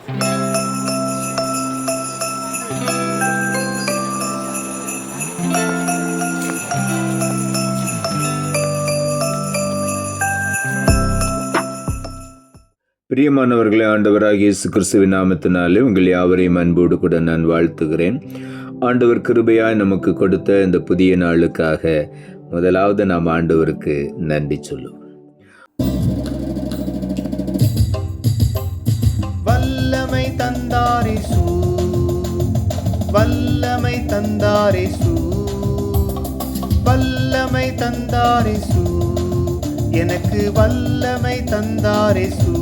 பிரியமானவர்களே, ஆண்டவராகிய இயேசு கிறிஸ்துவின் நாமத்தினாலே உங்கள் யாவரையும் அன்போடு கூட நான் வாழ்த்துகிறேன். ஆண்டவர் கிருபையாய் நமக்கு கொடுத்த இந்த புதிய நாளுக்காக முதலாவது நாம் ஆண்டவருக்கு நன்றி சொல்லுவோம். வல்லமை தந்தாரேசு, வல்லமை தந்தாரேசு, வல்லமை தந்தாரேசு, எனக்கு வல்லமை தந்தாரேசு.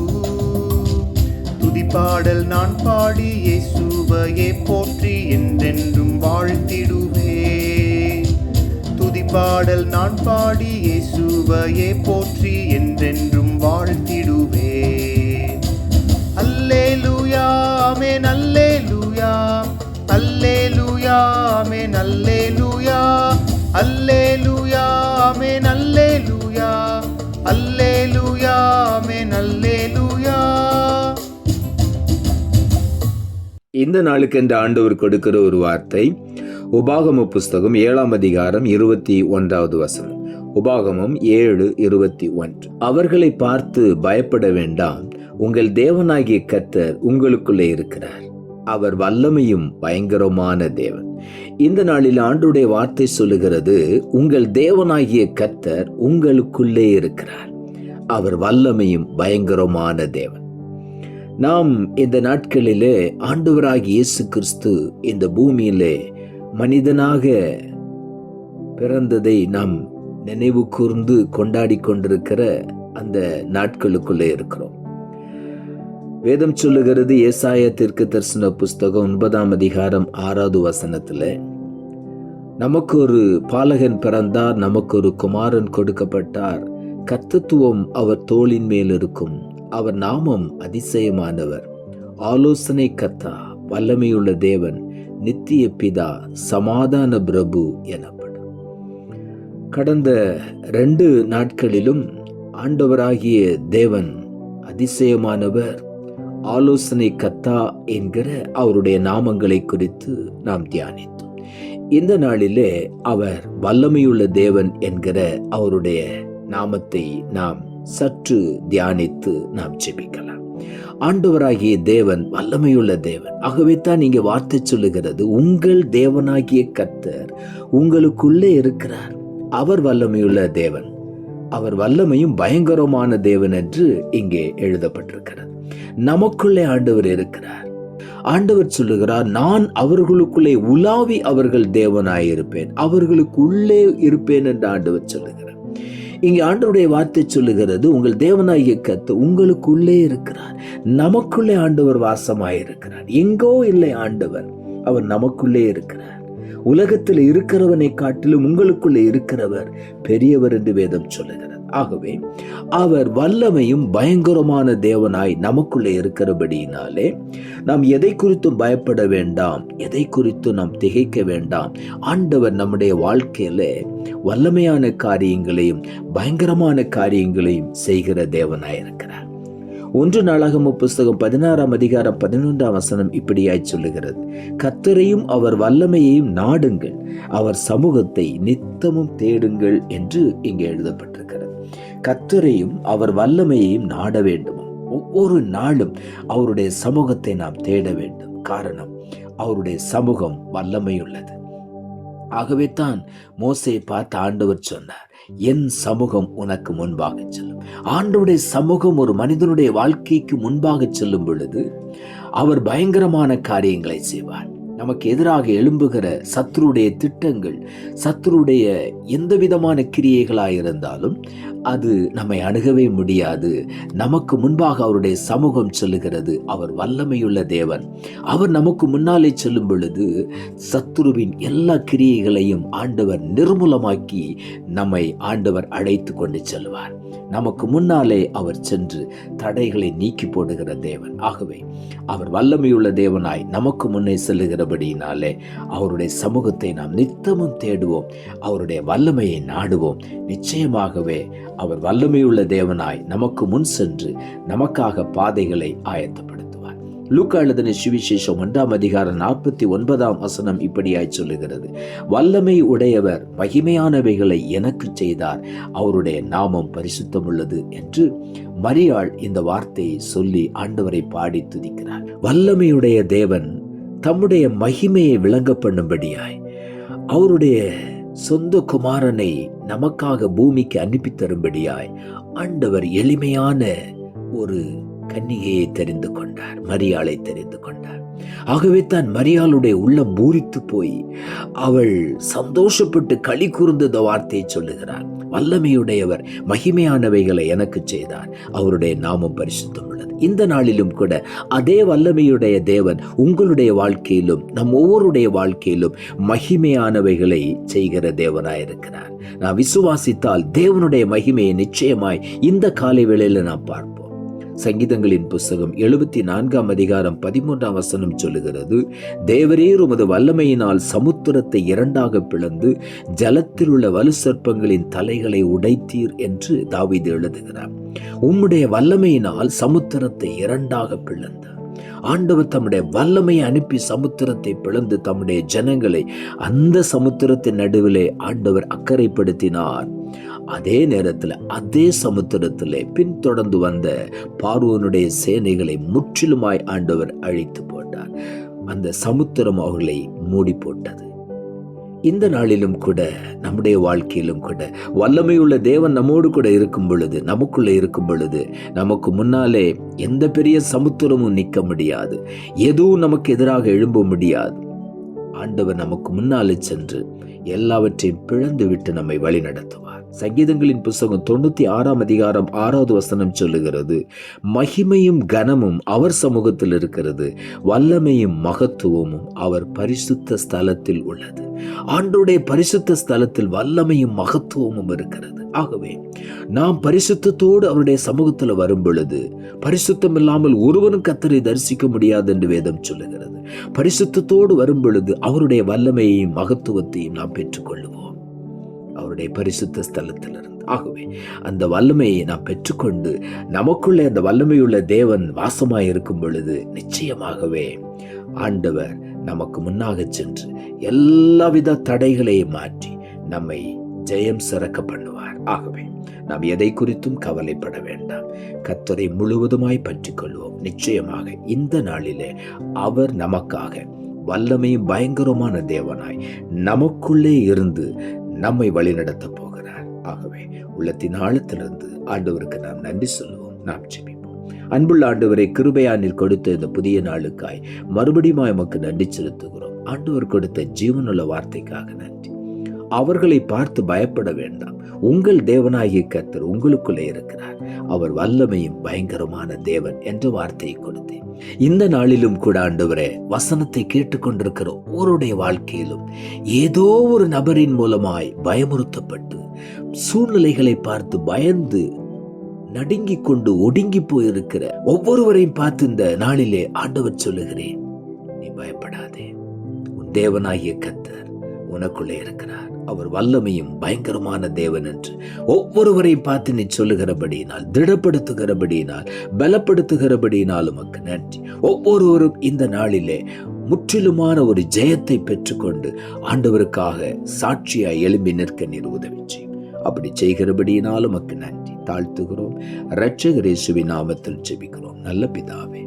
துதிப்பாடல் நான் பாடி இயேசுவையே போற்றி என்றென்றும் வாழ்த்திடுவேன். துதிப்பாடல் நான் பாடி இயேசுவையே போற்றி என்றென்றும் வாழ்த்திடுவேன். அல்லேலூயா ஆமென், அல்லேலூயா, அல்லேலூயா ஆமென், அல்லேலூயா, அல்லேலூயா ஆமென், அல்லேலூயா, அல்லேலூயா ஆமென், அல்லேலூயா. இந்த நாளுக்கு என்று ஆண்டவர் கொடுக்கிற ஒரு வார்த்தை உபாகம புஸ்தகம் 7ஆம் அதிகாரம் 21வது வசனம். உபாகமம் 7:21. அவர்களை பார்த்து பயப்பட வேண்டாம், உங்கள் தேவனாகிய கர்த்தர் உங்களுக்குள்ளே இருக்கிறார், அவர் வல்லமையும் பயங்கரமான தேவன். இந்த நாளில் ஆண்டவருடைய வார்த்தை சொல்லுகிறது, உங்கள் தேவனாகிய கர்த்தர் உங்களுக்குள்ளே இருக்கிறார், அவர் வல்லமையும் பயங்கரமான தேவன். நாம் இந்த நாட்களிலே ஆண்டவராகிய இயேசு கிறிஸ்து இந்த பூமியிலே மனிதனாக பிறந்ததை நாம் நினைவு கூர்ந்து கொண்டாடி கொண்டிருக்கிற அந்த நாட்களுக்குள்ளே இருக்கிறோம். வேதம் சொல்லுகிறது, ஏசாயா தீர்க்கதரிசன புஸ்தகம் 9ஆம் அதிகாரம் 6வது வசனத்துல, நமக்கு ஒரு பாலகன் பிறந்தார், நமக்கு ஒரு குமாரன் கொடுக்கப்பட்டார், கர்த்தத்துவம் அவர் தோளின் மேல் இருக்கும், அவர் நாமம் அதிசயமானவர், ஆலோசனை கர்த்தா, வல்லமையுள்ள தேவன், நித்திய பிதா, சமாதான பிரபு எனப்படும். கடந்த 2 நாட்களிலும் ஆண்டவராகிய தேவன் அதிசயமானவர், ஆலோசனை கர்த்தா என்கிற அவருடைய நாமங்களை குறித்து நாம் தியானித்தோம். இந்த நாளிலே அவர் வல்லமையுள்ள தேவன் என்கிற அவருடைய நாமத்தை நாம் சற்று தியானித்து நாம் ஜெபிக்கலாம். ஆண்டவராகிய தேவன் வல்லமையுள்ள தேவன். ஆகவே தான் நீங்க வார்த்தை சொல்லுகிறது, உங்கள் தேவனாகிய கர்த்தர் உங்களுக்குள்ளே இருக்கிறார், அவர் வல்லமையுள்ள தேவன், அவர் வல்லமையும் பயங்கரமான தேவன் என்று இங்கே எழுதப்பட்டிருக்கிறது. நமக்குள்ளே ஆண்டவர் இருக்கிறார். ஆண்டவர் சொல்லுகிறார், நான் அவர்களுக்குள்ளே உலாவி அவர்கள் தேவனாயிருப்பேன், அவர்களுக்குள்ளே இருப்பேன் என்று ஆண்டவர் சொல்லுகிறார். இங்கே ஆண்டவருடைய வார்த்தை சொல்லுகிறது, உங்கள் தேவனாகிய கர்த்தர் உங்களுக்குள்ளே இருக்கிறார். நமக்குள்ளே ஆண்டவர் வாசமாயிருக்கிறார். எங்கோ இல்லை ஆண்டவர், அவர் நமக்குள்ளே இருக்கிறார். உலகத்தில் இருக்கிறவனை காட்டிலும் உங்களுக்குள்ளே இருக்கிறவர் பெரியவர் என்று வேதம் சொல்லுகிறது. ஆகவே அவர் வல்லமையும் பயங்கரமான தேவனாய் நமக்குள்ளே இருக்கிறபடியினாலே நாம் எதை குறித்தும் பயப்பட வேண்டாம், எதை குறித்தும் நாம் திகைக்க வேண்டாம். ஆண்டவர் நம்முடைய வாழ்க்கையில வல்லமையான காரியங்களையும் பயங்கரமான காரியங்களையும் செய்கிற தேவனாய் இருக்கிறார். 1 நாளாகம புஸ்தகம் 16ஆம் அதிகாரம் 11ஆம் வசனம் இப்படியாய் சொல்லுகிறது, கர்த்தரையும் அவர் வல்லமையையும் நாடுங்கள், அவர் சமூகத்தை நித்தமும் தேடுங்கள் என்று இங்கே எழுதப்பட்டிருக்கிறது. கர்த்தரையும் அவர் வல்லமையையும் நாட வேண்டும். ஒவ்வொரு நாளும் அவருடைய சமூகத்தை நாம் தேட வேண்டும். காரணம், அவருடைய சமூகம் வல்லமையுள்ளது. ஆகவே தான் மோசேயை பார்த்து ஆண்டவர் சொன்னார், என் சமூகம் உனக்கு முன்பாக செல்லும். ஆண்டவருடைய சமூகம் ஒரு மனிதனுடைய வாழ்க்கைக்கு முன்பாக செல்லும் பொழுது அவர் பயங்கரமான காரியங்களை செய்வார். நமக்கு எதிராக எழும்புகிற சத்துருடைய திட்டங்கள், சத்துருடைய எந்த விதமான கிரியைகளாயிருந்தாலும் அது நம்மை அணுகவே முடியாது. நமக்கு முன்பாக அவருடைய சமூகம் சொல்லுகிறது, அவர் வல்லமையுள்ள தேவன். அவர் நமக்கு முன்னாலே செல்லும் பொழுது சத்துருவின் எல்லா கிரியைகளையும் ஆண்டவர் நிர்மூலமாக்கி நம்மை ஆண்டவர் அழைத்து கொண்டு செல்வார். நமக்கு முன்னாலே அவர் சென்று தடைகளை நீக்கி போடுகிற தேவன். ஆகவே அவர் வல்லமையுள்ள தேவனாய் நமக்கு முன்னே செல்லுகிறபடியினாலே அவருடைய சமூகத்தை நாம் நித்தமும் தேடுவோம், அவருடைய வல்லமையை நாடுவோம். நிச்சயமாகவே அவர் வல்லமையுள்ள தேவனாய் நமக்கு முன் சென்று நமக்காக பாதைகளை ஆயத்தப்படுத்துவார். லூக்கா எழுதின சுவிசேஷம் 1ஆம் அதிகாரம் 49ஆம் வசனம் இப்படியாய் சொல்லுகிறது, வல்லமை உடையவர் மகிமையானவைகளை எனக்கு செய்தார், அவருடைய நாமம் பரிசுத்தமுள்ளது என்று மரியாள் இந்த வார்த்தையை சொல்லி ஆண்டவரை பாடி துதிக்கிறார். வல்லமையுடைய தேவன் தம்முடைய மகிமையை விளங்க பண்ணும்படியாய் அவருடைய சொந்த குமாரனை நமக்காக பூமிக்கு அனுப்பி தரும்படியாய் ஆண்டவர் எளிமையான ஒரு கன்னிகையை தெரிந்து கொண்டார், மரியாளை தெரிந்து கொண்டார். ஆகவே தான் மரியாளுடைய உள்ளம் பூரித்து போய் அவள் சந்தோஷப்பட்டு களி கூர்ந்த வார்த்தையை சொல்லுகிறார், வல்லமையுடையவர் மகிமையானவைகளை எனக்கு செய்தார், அவருடைய நாமம் பரிசுத்தம் உள்ளது. இந்த நாளிலும் கூட அதே வல்லமையுடைய தேவன் உங்களுடைய வாழ்க்கையிலும் நம் ஒவ்வொருடைய வாழ்க்கையிலும் மகிமையானவைகளை செய்கிற தேவனாயிருக்கிறார். நான் விசுவாசித்தால் தேவனுடைய மகிமையை நிச்சயமாய் இந்த காலை வேளையில நாம் பார்ப்போம். சங்கீதங்களின் புஸ்தகம் 74ஆம் அதிகாரம் 13ஆம் வசனம் சொல்லுகிறது, தேவரீர் உமது வல்லமையினால் சமுத்திரத்தை இரண்டாக பிளந்து ஜலத்தில் உள்ள வலு சர்ப்பங்களின் தலைகளை உடைத்தீர் என்று தாவீது எழுதுகிறார். உம்முடைய வல்லமையினால் சமுத்திரத்தை இரண்டாக பிளந்தார். ஆண்டவர் தம்முடைய வல்லமையை அனுப்பி சமுத்திரத்தை பிளந்து தம்முடைய ஜனங்களை அந்த சமுத்திரத்தின் நடுவிலே ஆண்டவர் அக்கறைப்படுத்தினார். அதே நேரத்தில் அதே சமுத்திரத்திலே பின்தொடர்ந்து வந்த பார்வோனுடைய சேனைகளை முற்றிலுமாய் ஆண்டவர் அழித்து போட்டார். அந்த சமுத்திரம் அவர்களை மூடி போட்டது. இந்த நாளிலும் கூட நம்முடைய வாழ்க்கையிலும் கூட வல்லமையுள்ள தேவன் நம்மோடு கூட இருக்கும் பொழுது, நமக்குள்ளே இருக்கும் பொழுது, நமக்கு முன்னாலே எந்த பெரிய சமுத்திரமும் நிற்க முடியாது, எதுவும் நமக்கு எதிராக எழும்ப முடியாது. ஆண்டவர் நமக்கு முன்னாலே சென்று எல்லாவற்றையும் பிளந்து விட்டு நம்மை வழி நடத்துவார். சங்கீதங்களின் புஸ்தகம் 96ஆம் அதிகாரம் 6வது வசனம் சொல்லுகிறது, மகிமையும் கனமும் அவர் சமூகத்தில் இருக்கிறது, வல்லமையும் மகத்துவமும் அவர் பரிசுத்த ஸ்தலத்தில் உள்ளது. ஆண்டவருடைய பரிசுத்த ஸ்தலத்தில் வல்லமையும் மகத்துவமும் இருக்கிறது. ஆகவே நாம் பரிசுத்தத்தோடு அவருடைய சமூகத்தில் வரும் பொழுது, பரிசுத்தம் இல்லாமல் ஒருவனும் கர்த்தரை தரிசிக்க முடியாது என்று வேதம் சொல்லுகிறது. பரிசுத்தத்தோடு வரும் பொழுது அவருடைய வல்லமையையும் மகத்துவத்தையும் நாம் பெற்றுக்கொள்ளுவோம் அவருடைய பரிசுத்த ஸ்தலத்திலிருந்து. ஆகவே அந்த வல்லமையை நாம் பெற்றுக்கொண்டு நமக்குள்ளே அந்த வல்லமையுள்ள தேவன் வாசமாய் இருக்கும் பொழுது நிச்சயமாகவே ஆண்டவர் நமக்கு முன்னாக சென்று எல்லாவித தடைகளையும் மாற்றி நம்மை ஜெயம் சிறக்க பண்ணுவார். ஆகவே நாம் எதை குறித்தும் கவலைப்பட வேண்டாம். கர்த்தரை முழுவதுமாய் பற்றிக் கொள்வோம். நிச்சயமாக இந்த நாளிலே அவர் நமக்காக வல்லமையும் பயங்கரமான தேவனாய் நமக்குள்ளே இருந்து நம்மை வழிநடத்த போகிறார். ஆகவே உள்ளத்தின் ஆழத்திலிருந்து ஆண்டவருக்கு நாம் நன்றி சொல்லுவோம். நாம் ஜெபிப்போம். அன்புள்ள ஆண்டவரை, கிருபையானில் கொடுத்த இந்த புதிய நாளுக்காய் மறுபடியும் எமக்கு நன்றி செலுத்துகிறோம். ஆண்டவர் கொடுத்த ஜீவனுள்ள வார்த்தைக்காக நன்றி. அவர்களை பார்த்து பயப்பட வேண்டாம். உங்கள் தேவனாகிய கர்த்தர் உங்களுக்குள்ளே இருக்கிறார். அவர் வல்லமையும் பயங்கரமான தேவன் என்ற வார்த்தையை கொடுத்தேன். இந்த நாளிலும் கூட ஆண்டவரே, வசனத்தை கேட்டுக்கொண்டிருக்கிற ஒருடைய வாழ்க்கையிலும் ஏதோ ஒரு நபரின் மூலமாய் பயமுறுத்தப்பட்டு சூழ்நிலைகளை பார்த்து பயந்து நடுங்கிக் கொண்டு ஒடுங்கி போயிருக்கிற ஒவ்வொருவரையும் பார்த்து இந்த நாளிலே ஆண்டவர் சொல்லுகிறேன், நீ பயப்படாதே. உன் தேவனாகிய கர்த்தர் உனக்குள்ளே இருக்கிறார். அவர் வல்லமையும் பயங்கரமான தேவன் என்று ஒவ்வொருவரையும் பார்த்து நீ சொல்லுகிறபடியினால், திடப்படுத்துகிறபடியினால், பலப்படுத்துகிறபடியினால் உமக்கு நன்றி. ஒவ்வொருவரும் இந்த நாளிலே முற்றிலுமான ஒரு ஜெயத்தை பெற்றுக்கொண்டு ஆண்டவருக்காக சாட்சியாய் எழும்பி நிற்க நீர் உதவி செய்யும். அப்படி செய்கிறபடியினாலும் உமக்கு நன்றி. தாழ்த்துகிறோம். இரட்சகர் இயேசுவின் நாமத்தில் ஜெபிக்கிறோம் நல்ல பிதாவே.